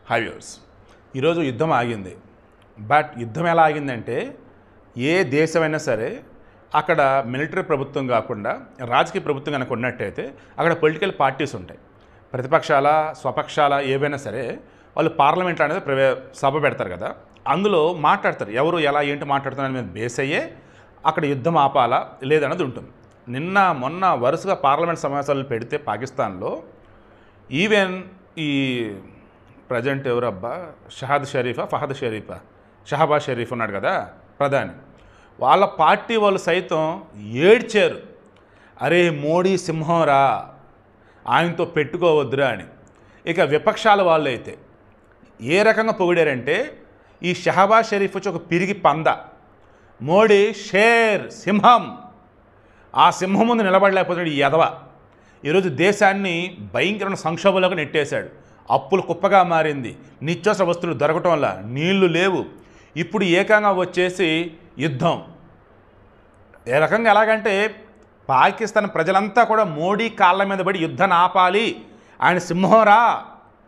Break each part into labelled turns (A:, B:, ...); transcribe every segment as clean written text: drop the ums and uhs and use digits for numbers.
A: High viewers, ఈరోజు యుద్ధం ఆగింది. బట్ యుద్ధం ఎలా ఆగిందంటే, ఏ దేశమైనా సరే అక్కడ మిలిటరీ ప్రభుత్వం కాకుండా రాజకీయ ప్రభుత్వం కనుక ఉన్నట్టయితే అక్కడ పొలిటికల్ పార్టీస్ ఉంటాయి. ప్రతిపక్షాల స్వపక్షాల ఏవైనా సరే వాళ్ళు పార్లమెంట్లో అనేది సభ పెడతారు కదా, అందులో మాట్లాడతారు. ఎవరు ఎలా ఏంటి మాట్లాడుతున్నారు మీద బేస్ అయ్యే అక్కడ యుద్ధం ఆపాలా లేదన్నది ఉంటుంది. నిన్న మొన్న వరుసగా పార్లమెంట్ సమావేశాలు పెడితే పాకిస్తాన్లో ఈవెన్ ఈ ప్రజెంట్ ఎవరబ్బా షహబాజ్ షరీఫ్ ఉన్నాడు కదా ప్రధాని, వాళ్ళ పార్టీ వాళ్ళు సైతం ఏడ్చారు. అరే మోడీ సింహంరా, ఆయనతో పెట్టుకోవద్దురా అని. ఇక విపక్షాల వాళ్ళు అయితే ఏ రకంగా పొగిడారంటే, ఈ షహబాజ్ షరీఫ్ వచ్చి ఒక పిరిగి పంద, మోడీ షేర్ సింహం, ఆ సింహం ముందు నిలబడలేకపోతున్నాడు ఈ ఎదవ. ఈరోజు దేశాన్ని భయంకరమైన సంక్షోభంలోకి నెట్టేశాడు. అప్పులు కుప్పగా మారింది, నిత్యావసర వస్తువులు దొరకటం వల్ల నీళ్లు లేవు. ఇప్పుడు ఏకంగా వచ్చేసి యుద్ధం. ఏ రకంగా ఎలాగంటే, పాకిస్తాన్ ప్రజలంతా కూడా మోడీ కాళ్ళ మీద పడి యుద్ధాన్ని ఆపాలి, ఆయన సింహంరా,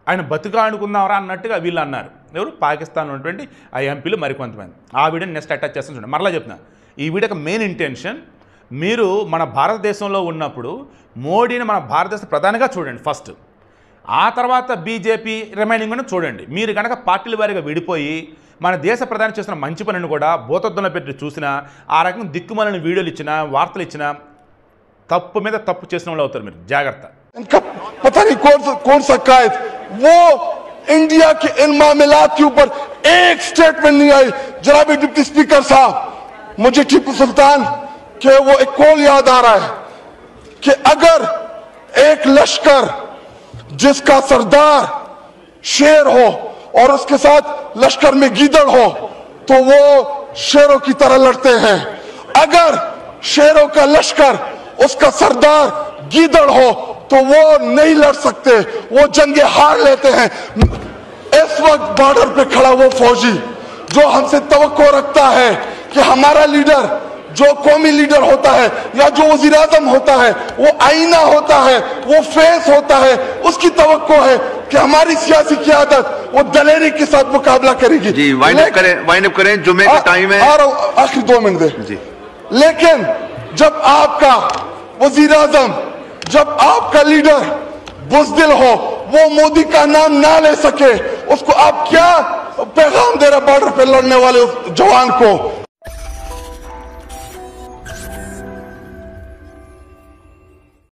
A: ఆయన బతుకాడుకుందాంరా అన్నట్టుగా వీళ్ళు అన్నారు. ఎవరు? పాకిస్తాన్లో ఉన్నటువంటి ఆ ఎంపీలు మరికొంతమంది. ఆ వీడియోని నెక్స్ట్ అటాచ్ చేస్తాను చూడండి. మరలా చెప్తున్నా, ఈ వీడియోకి మెయిన్ ఇంటెన్షన్, మీరు మన భారతదేశంలో ఉన్నప్పుడు మోడీని మన భారతదేశ ప్రధానిగా చూడండి ఫస్ట్, ఆ తర్వాత బీజేపీ రిమైనింగ్ అని చూడండి. మీరు కనుక పార్టీల వారిగా విడిపోయి మన దేశ ప్రధాని చేస్తున్న మంచి పనిని కూడా భూతద్దంలో పెట్టి చూసినా, ఆ రకంగా దిక్కుమాలిన వీడియోలు ఇచ్చినా, వార్తలు ఇచ్చినా, తప్పు మీద తప్పు చేసిన వాళ్ళు అవుతారు. మీరు జాగ్రత్త.
B: पता नहीं कौन सा कायद वो इंडिया के इन मामलात के ऊपर एक स्टेटमेंट नहीं आई। जनाब डिप्टी स्पीकर साहब, मुझे टीपू सुल्तान के वो एक कॉल याद आ रहा है कि अगर एक लश्कर जिसका सरदार शेर हो और उसके साथ लश्कर में गीदड़ हो तो वो शेरों की तरह लड़ते हैं। अगर शेरों का लश्कर उसका सरदार गीदड़ हो तो वो नहीं लड़ सकते, वो जंगे हार लेते हैं। इस वक्त बॉर्डर पे खड़ा वो फौजी जो हमसे तवक्को रखता है कि हमारा लीडर, जो कौमी लीडर होता है या जो वजीर आजम होता है, वो आईना होता है, वो फेस होता है, उसकी तवक्को है कि हमारी सियासी क़यादत वो दलेरी के साथ मुकाबला करेगी।
C: जी वाइंड अप करें, जुम्मे का टाइम है,
B: आखिरी 2 मिनट दे
C: जी।
B: लेकिन जब आपका वजीर आजम, जब आपका लीडर बुज़दिल हो, वो मोदी का नाम ना ले सके, उसको आप क्या पैगाम दे रहे बॉर्डर पे लड़ने वाले उस जवान को?